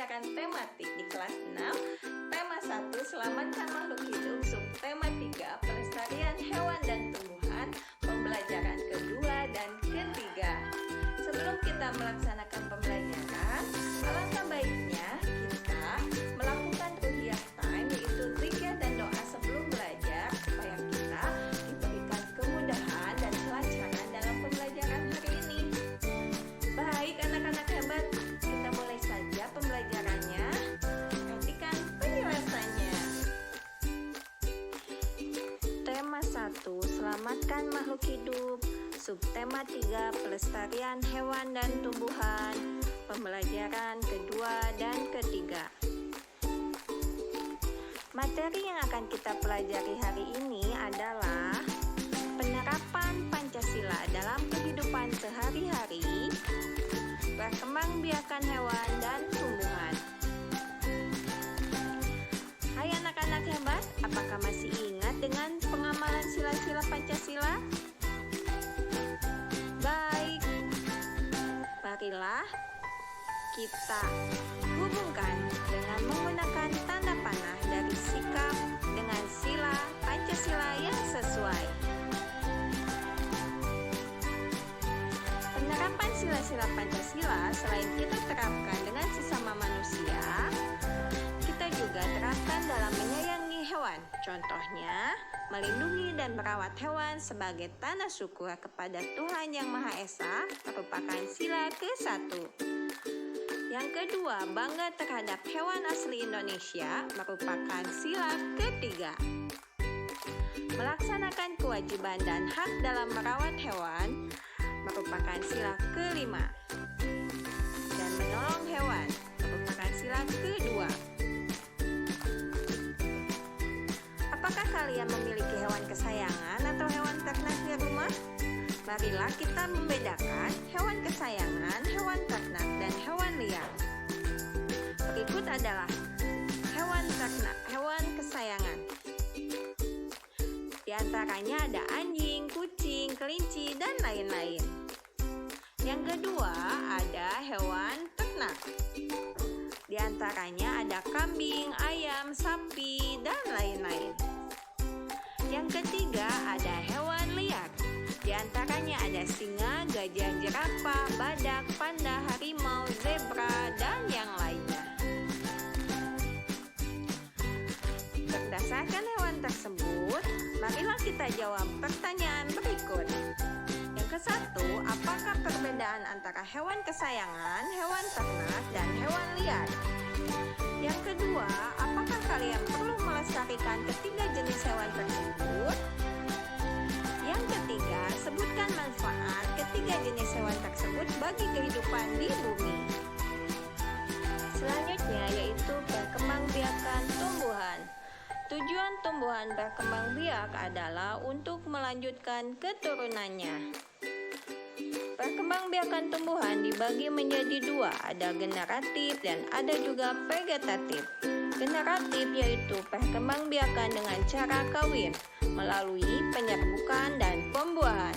pembelajaran tematik di kelas 6. Tema 1, selamatkan makhluk hidup. Subtema 3, pelestarian hewan dan tumbuhan. Pembelajaran kedua dan ketiga. Sebelum kita melaksanakan pembelajaran, alangkah baiknya kita melakukan ruhiyah time, yaitu zikir dan doa sebelum belajar, supaya kita diberikan kemudahan dan kelancaran dalam pembelajaran hari ini. Baik anak-anak hebat, kita mulai saja pembelajarannya. Perhatikan penjelasannya. Tema 1, selamatkan makhluk hidup. Subtema 3, pelestarian hewan dan tumbuhan. Pembelajaran kedua dan ketiga. Materi yang akan kita pelajari hari ini adalah penerapan Pancasila dalam kehidupan sehari-hari, perkembangbiakan hewan dan tumbuhan. Hai anak-anak hebat, apakah masih ingat dengan pengamalan sila-sila Pancasila? Baik, marilah kita hubungkan dengan menggunakan tanda panah dari sikap dengan sila Pancasila yang sesuai. Penerapan sila-sila Pancasila selain kita terapkan dengan sesama manusia, kita juga terapkan dalam menyayangi hewan. Contohnya, melindungi dan merawat hewan sebagai tanda syukur kepada Tuhan Yang Maha Esa merupakan sila ke-1. Yang kedua, bangga terhadap hewan asli Indonesia merupakan sila ke-3. Melaksanakan kewajiban dan hak dalam merawat hewan merupakan sila ke-5. Dan menolong hewan merupakan sila ke-2. Apakah kalian memiliki hewan kesayangan atau hewan ternak di rumah? Marilah kita membedakan hewan kesayangan, hewan ternak, dan hewan liar. Berikut adalah hewan ternak, hewan kesayangan. Di antaranya ada anjing, kucing, kelinci, dan lain-lain. Yang kedua ada hewan ternak. Di antaranya ada kambing, ayam, sapi, dan lain-lain. Yang ketiga ada hewan liar. Di antaranya ada singa, gajah, jerapah, badak, panda, harimau, zebra, dan yang lainnya. Berdasarkan hewan tersebut, marilah kita jawab pertanyaan berikut. Yang ke-1, apakah perbedaan antara hewan kesayangan, hewan ternak, dan hewan liar? Yang kedua, apakah kalian perlu melestarikan ketiga jenis hewan tersebut? Yang ketiga, sebutkan manfaat ketiga jenis hewan tersebut bagi kehidupan di bumi. Selanjutnya yaitu perkembangbiakan tumbuhan. Tujuan tumbuhan berkembang biak adalah untuk melanjutkan keturunannya. Perkembangbiakan tumbuhan dibagi menjadi dua, ada generatif dan ada juga vegetatif. Generatif yaitu perkembangbiakan dengan cara kawin melalui penyerbukan dan pembuahan.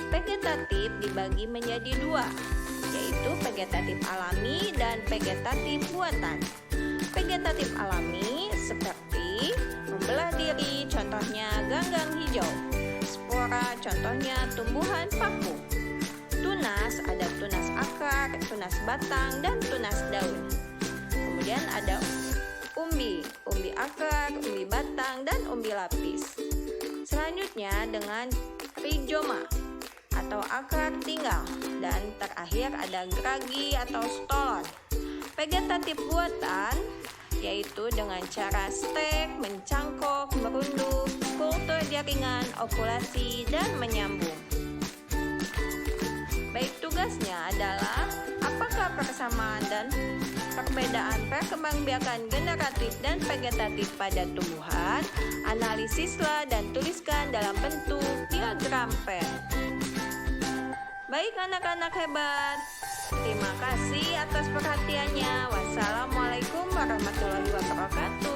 Vegetatif dibagi menjadi dua, yaitu vegetatif alami dan vegetatif buatan. Vegetatif alami seperti membelah diri, contohnya ganggang hijau. Spora, contohnya tumbuhan paku. Tunas, ada tunas akar, tunas batang, dan tunas daun. Kemudian ada umbi akar, umbi batang, dan umbi lapis. Selanjutnya dengan rizoma atau akar tinggal. Dan terakhir ada gragi atau stolon. Vegetatif buatan yaitu dengan cara stek, mencangkok, merunduk, kultur jaringan, okulasi, dan menyambung. Baik, tugasnya adalah apakah persamaan dan perbedaan perkembangbiakan generatif dan vegetatif pada tumbuhan? Analisislah dan tuliskan dalam bentuk diagram pen. Baik anak-anak hebat, terima kasih atas perhatiannya. Wassalamualaikum warahmatullahi wabarakatuh.